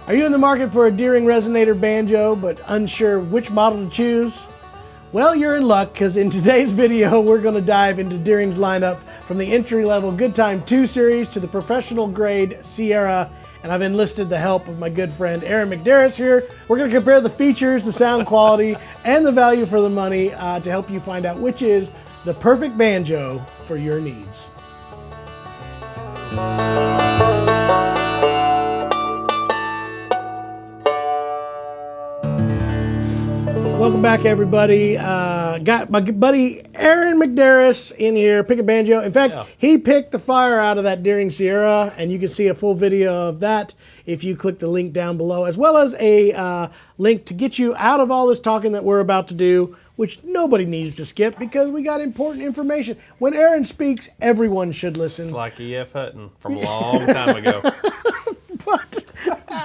Are you in the market for a Deering Resonator Banjo but unsure which model to choose? Well, you're in luck, because in today's video we're going to dive into Deering's lineup from the entry-level Goodtime 2 series to the professional grade Sierra, and I've enlisted the help of my good friend Aaron McDaris here. We're going to compare the features, the sound quality, and the value for the money to help you find out which is the perfect banjo for your needs. Welcome back, everybody. Got my buddy Aaron McDaris in here picking banjo. In fact, he picked the fire out of that Deering Sierra, and you can see a full video of that if you click the link down below, as well as a link to get you out of all this talking that we're about to do, which nobody needs to skip because we got important information. When Aaron speaks, everyone should listen. It's like E.F. Hutton from a long time ago.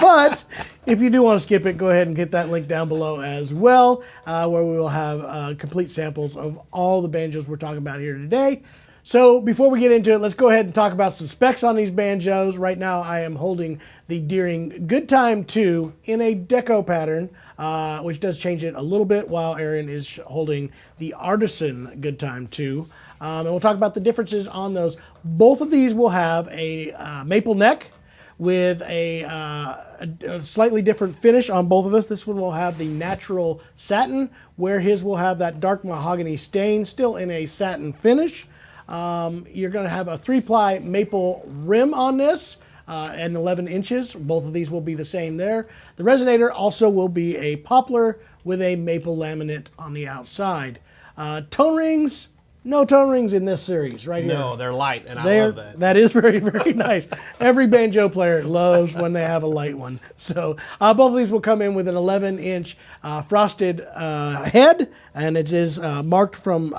But if you do want to skip it, go ahead and hit that link down below as well, where we will have complete samples of all the banjos we're talking about here today. So before we get into it, let's go ahead and talk about some specs on these banjos. Right now I am holding the Deering Goodtime 2 in a Deco pattern, which does change it a little bit, while Aaron is holding the Artisan Goodtime 2. And we'll talk about the differences on those. Both of these will have a maple neck with a slightly different finish on both of us. This one will have the natural satin, where his will have that dark mahogany stain, still in a satin finish. You're going to have a 3-ply maple rim on this, and 11 inches. Both of these will be the same there. The resonator also will be a poplar with a maple laminate on the outside. Tone rings. No tone rings in this series right here. No, they're light, and I love that. That is very, very nice. Every banjo player loves when they have a light one. So both of these will come in with an 11-inch frosted head, and it is marked from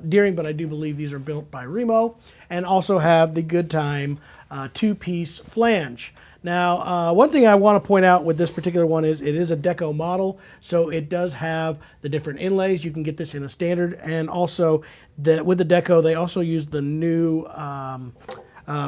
Deering, but I do believe these are built by Remo, and also have the Goodtime 2-piece flange. Now, one thing I want to point out with this particular one is it is a Deco model, so it does have the different inlays. You can get this in a standard, and also with the Deco, they also use the new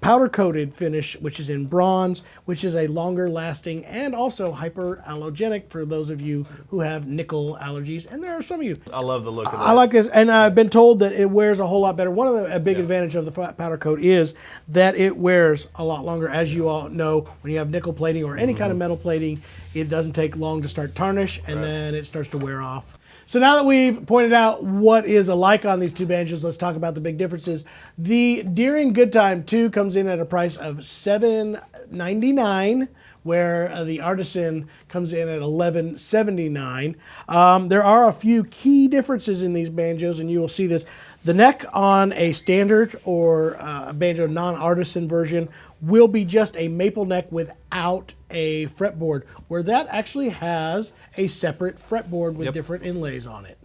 powder-coated finish, which is in bronze, which is a longer lasting and also hyperallergenic for those of you who have nickel allergies, and there are some of you. I love the look of that. I like this, and I've been told that it wears a whole lot better. One of the big advantage of the powder coat is that it wears a lot longer. As you all know, when you have nickel plating or any kind of metal plating, it doesn't take long to start tarnish, and then it starts to wear off. So now that we've pointed out what is alike on these two banjos, let's talk about the big differences. The Deering Goodtime 2 comes in at a price of $7.99, where the Artisan comes in at $11.79. There are a few key differences in these banjos, and you will see this. The neck on a standard or a banjo non-artisan version will be just a maple neck without a fretboard, where that actually has a separate fretboard with different inlays on it.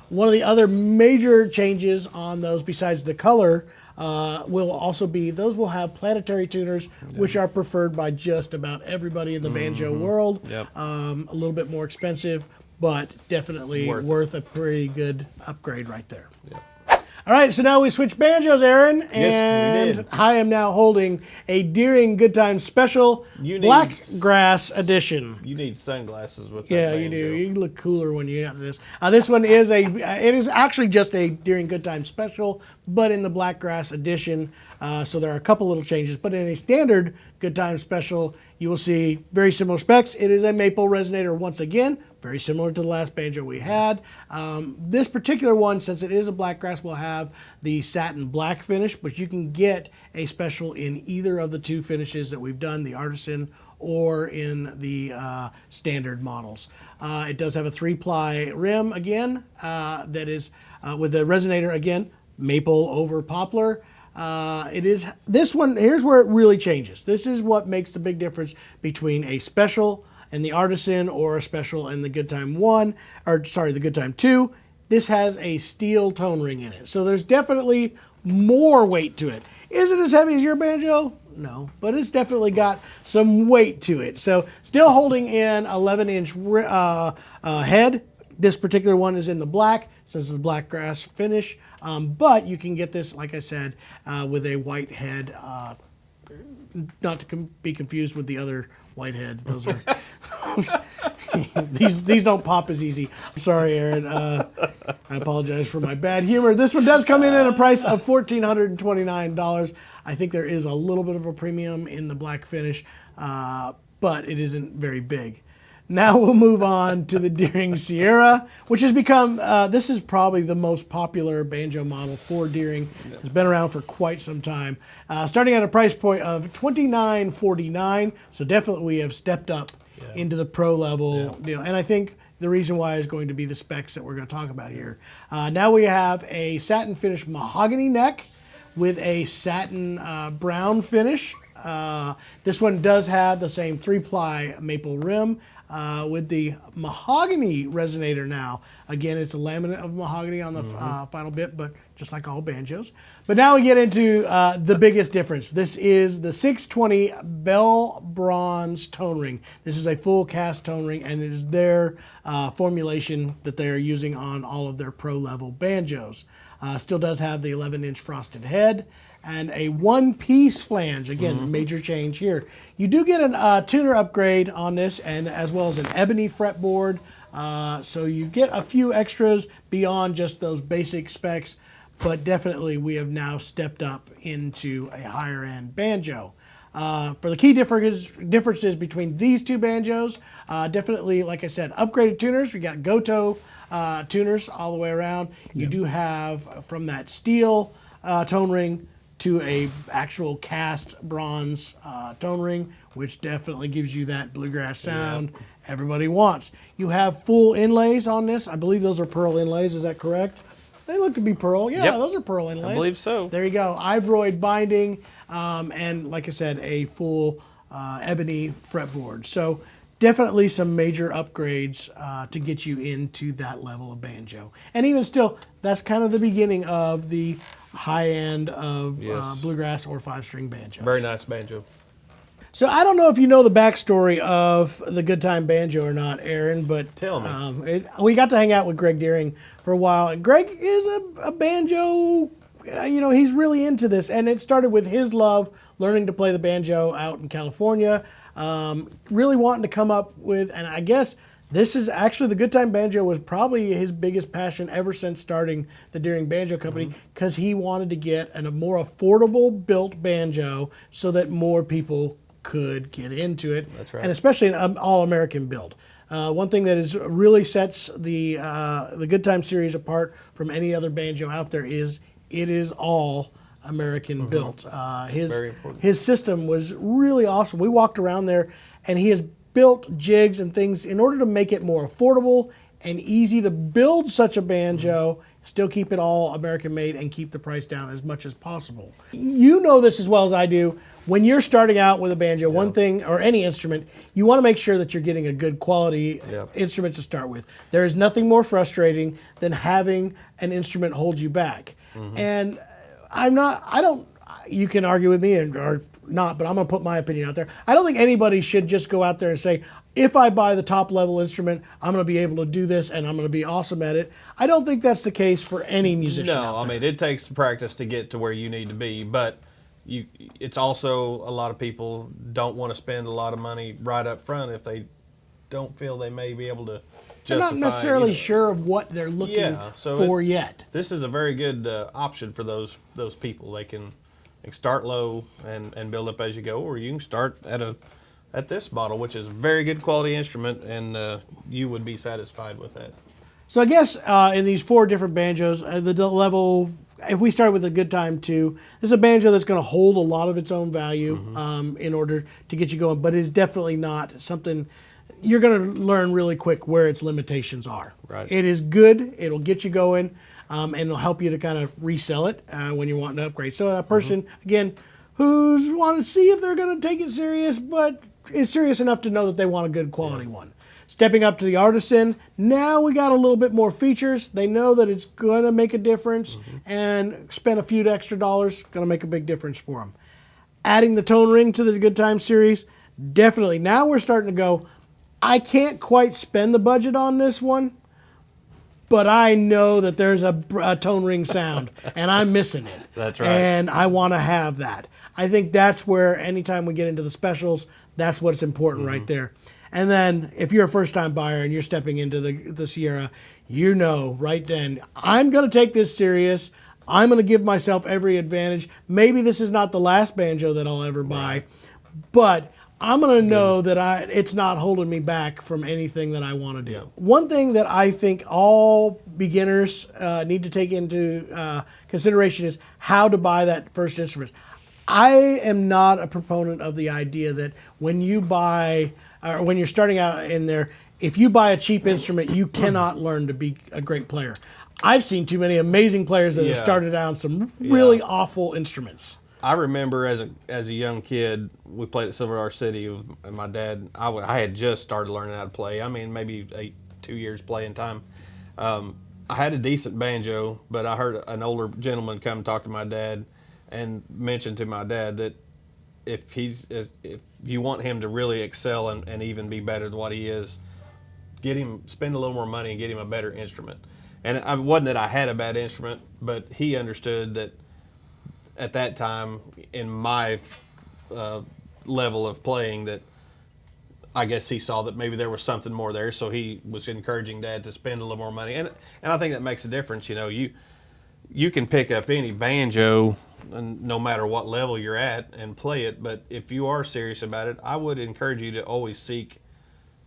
One of the other major changes on those, besides the color, will also be those will have planetary tuners, which are preferred by just about everybody in the banjo world. A little bit more expensive, but definitely worth a pretty good upgrade right there. All right, so now we switch banjos, Aaron, and yes, we did. I am now holding a Deering Goodtime Special Blackgrass Edition. You need sunglasses with that banjo. You do. You look cooler when you got this. This one is it is actually just a Deering Goodtime Special, but in the Blackgrass Edition. So there are a couple little changes, but in a standard Goodtime Special, you will see very similar specs. It is a maple resonator once again, very similar to the last banjo we had. This particular one, since it is a Blackgrass, will have the satin black finish, but you can get a special in either of the two finishes that we've done, the Artisan or in the standard models. It does have a 3-ply rim again, that is with the resonator again, maple over poplar. It is this one. Here's where it really changes. This is what makes the big difference between a special and the Artisan, or a special and the Goodtime 1, or sorry, the Goodtime 2. This has a steel tone ring in it, so there's definitely more weight to it. Is it as heavy as your banjo? No, but it's definitely got some weight to it. So still holding in 11-inch head. This particular one is in the black, so it's a Blackgrass finish. But you can get this, like I said, with a white head not to be confused with the other Whitehead. Those are these don't pop as easy. I'm sorry, Aaron. I apologize for my bad humor. This one does come in at a price of $1,429. I think there is a little bit of a premium in the black finish, but it isn't very big. Now we'll move on to the Deering Sierra, which has become, this is probably the most popular banjo model for Deering. It's been around for quite some time. Starting at a price point of $29.49, so definitely we have stepped up into the pro level. You know, and I think the reason why is going to be the specs that we're going to talk about here. Now we have a satin finish mahogany neck with a satin brown finish. This one does have the same 3-ply maple rim with the mahogany resonator now. Again, it's a laminate of mahogany on the final bit, but just like all banjos. But now we get into the biggest difference. This is the 620 Bell Bronze tone ring. This is a full cast tone ring, and it is their formulation that they are using on all of their pro level banjos. Still does have the 11-inch frosted head and a one-piece flange. Again, major change here. You do get a tuner upgrade on this, and as well as an ebony fretboard. So you get a few extras beyond just those basic specs, but definitely we have now stepped up into a higher-end banjo. For the key differences between these two banjos, definitely, like I said, upgraded tuners. We got Goto tuners all the way around. You do have from that steel tone ring to a actual cast bronze tone ring, which definitely gives you that bluegrass sound everybody wants. You have full inlays on this. I believe those are pearl inlays. Is that correct? They look to be pearl. Yeah, those are pearl inlays. I believe so. There you go. Ivoroid binding, and like I said, a full ebony fretboard. So definitely some major upgrades to get you into that level of banjo. And even still, that's kind of the beginning of the high end of bluegrass or 5-string banjos. Very nice banjo. So I don't know if you know the backstory of the Goodtime Banjo or not, Aaron, but tell me. We got to hang out with Greg Deering for a while. And Greg is a banjo, you know, he's really into this. And it started with his love learning to play the banjo out in California, really wanting to come up with, and I guess this is actually, the Goodtime Banjo was probably his biggest passion ever since starting the Deering Banjo Company, because he wanted to get a more affordable built banjo so that more people could get into it. That's right. And especially an all-American build. One thing that really sets the Goodtime series apart from any other banjo out there is it is all American built. His system was really awesome. We walked around there, and he has built jigs and things in order to make it more affordable and easy to build such a banjo, still keep it all American made and keep the price down as much as possible. You know this as well as I do. When you're starting out with a banjo, one thing, or any instrument, you want to make sure that you're getting a good quality instrument to start with. There is nothing more frustrating than having an instrument hold you back. And you can argue with me or not, but I'm going to put my opinion out there. I don't think anybody should just go out there and say, if I buy the top level instrument, I'm going to be able to do this and I'm going to be awesome at it. I don't think that's the case for any musician out No, there. I mean, it takes practice to get to where you need to be, but it's also, a lot of people don't want to spend a lot of money right up front if they don't feel they may be able to They're not necessarily sure of what they're looking for yet. This is a very good option for those people. They can start low and build up as you go, or you can start at this model, which is a very good quality instrument, and you would be satisfied with that. So I guess in these 4 different banjos, the level, if we start with the Goodtime 2, this is a banjo that's going to hold a lot of its own value in order to get you going, but it's definitely not something you're going to learn really quick where its limitations are. Right. It is good. It'll get you going, and it'll help you to kind of resell it when you're wanting to upgrade. So that person, again, who's wanting to see if they're going to take it serious, but is serious enough to know that they want a good quality one. Stepping up to the Artisan, now we got a little bit more features. They know that it's going to make a difference, and spend a few extra dollars, going to make a big difference for them. Adding the tone ring to the Goodtime series, definitely. Now we're starting to go, I can't quite spend the budget on this one, but I know that there's a tone ring sound, and I'm missing it. That's right. And I want to have that. I think that's where anytime we get into the specials, that's what's important right there. And then if you're a first-time buyer and you're stepping into the Sierra, you know right then, I'm going to take this serious. I'm going to give myself every advantage. Maybe this is not the last banjo that I'll ever buy, but I'm going to know that it's not holding me back from anything that I want to do. Yeah. One thing that I think all beginners need to take into consideration is how to buy that first instrument. I am not a proponent of the idea that when you buy, or when you're starting out in there, if you buy a cheap instrument, you cannot learn to be a great player. I've seen too many amazing players that have started out on some really awful instruments. I remember as a young kid, we played at Silver Dollar City with my dad. I had just started learning how to play. I mean, maybe 2 years playing time. I had a decent banjo, but I heard an older gentleman come talk to my dad and mention to my dad that if you want him to really excel and even be better than what he is, spend a little more money and get him a better instrument. And it wasn't that I had a bad instrument, but he understood that at that time in my level of playing that I guess he saw that maybe there was something more there, so he was encouraging Dad to spend a little more money, and I think that makes a difference. You know, you can pick up any banjo, and no matter what level you're at, and play it. But if you are serious about it, I would encourage you to always seek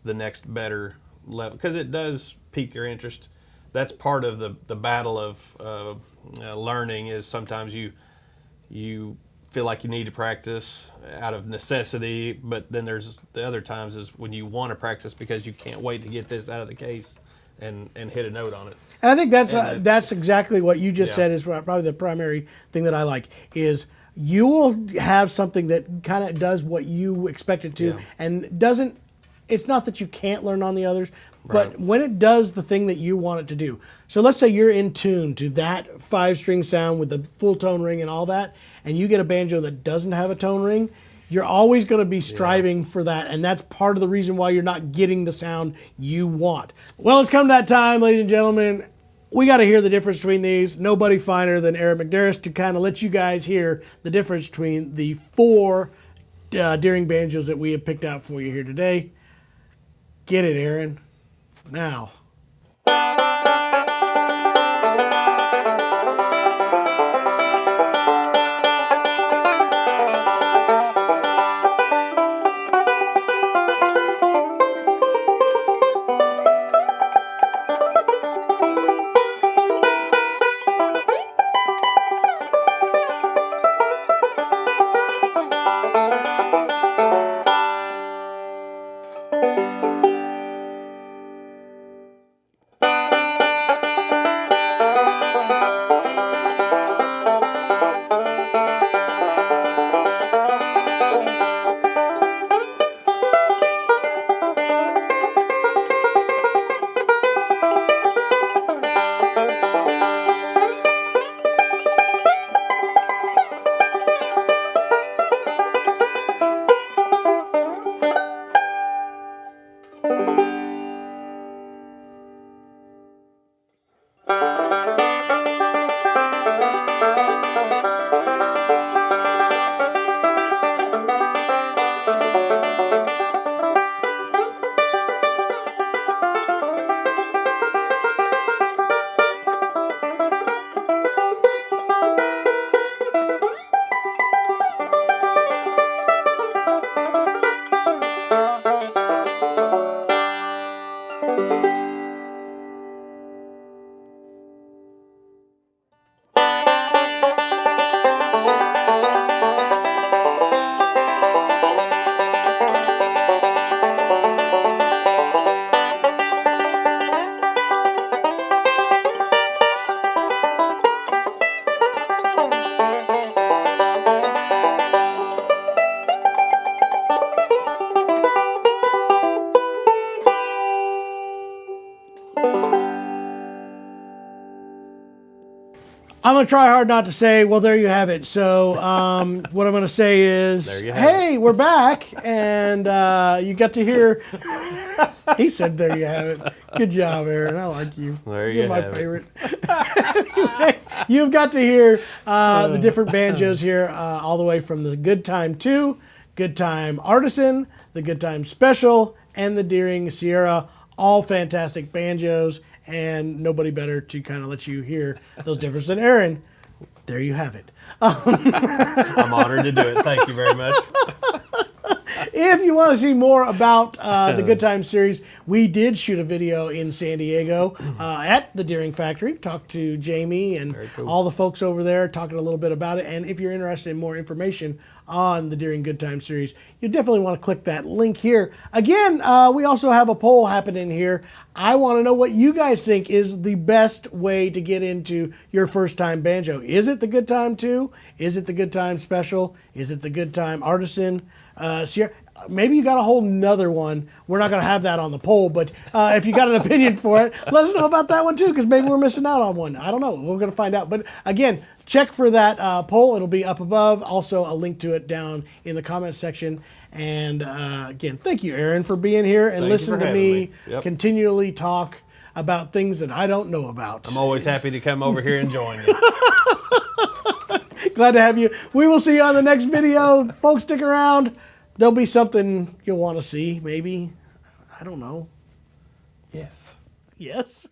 the next better level, because it does pique your interest. That's part of the battle of learning. Is sometimes you feel like you need to practice out of necessity, but then there's the other times is when you want to practice because you can't wait to get this out of the case and hit a note on it. And I think that's exactly what you just said is probably the primary thing that I like is you will have something that kind of does what you expect it to and doesn't. It's not that you can't learn on the others, but when it does the thing that you want it to do. So let's say you're in tune to that 5-string sound with the full tone ring and all that, and you get a banjo that doesn't have a tone ring, you're always going to be striving for that, and that's part of the reason why you're not getting the sound you want. Well, it's come that time, ladies and gentlemen. We got to hear the difference between these. Nobody finer than Aaron McDaris to kind of let you guys hear the difference between the 4 Deering banjos that we have picked out for you here today. Get it, Aaron. Now. I'm going to try hard not to say, well, there you have it. So what I'm going to say is, There you have hey, we're back. And you got to hear, he said, there you have it. Good job, Aaron. I like you. There You're you my have it. favorite. Anyway, you've got to hear the different banjos here, all the way from the Goodtime 2, Goodtime Artisan, the Goodtime Special, and the Deering Sierra. All fantastic banjos, and nobody better to kind of let you hear those differences than Aaron. There you have it. I'm honored to do it. Thank you very much. If you want to see more about the Goodtime series, we did shoot a video in San Diego at the Deering Factory. Talked to Jamie and cool. all the folks over there, talking a little bit about it. And if you're interested in more information on the Deering Goodtime series, you definitely want to click that link here. Again, we also have a poll happening here. I want to know what you guys think is the best way to get into your first time banjo. Is it the Goodtime 2? Is it the Goodtime Special? Is it the Goodtime Artisan? Sierra? Maybe you got a whole nother one. We're not going to have that on the poll, but if you got an opinion for it, let us know about that one too, because maybe we're missing out on one. I don't know. We're going to find out. But again, check for that poll. It'll be up above. Also, a link to it down in the comments section. And again, thank you, Aaron, for being here and Thank you listening for to having me me. Yep. continually talk about things that I don't know about. I'm always happy to come over here and join you. Glad to have you. We will see you on the next video. Folks, stick around. There'll be something you'll want to see, maybe. I don't know. Yes. Yes?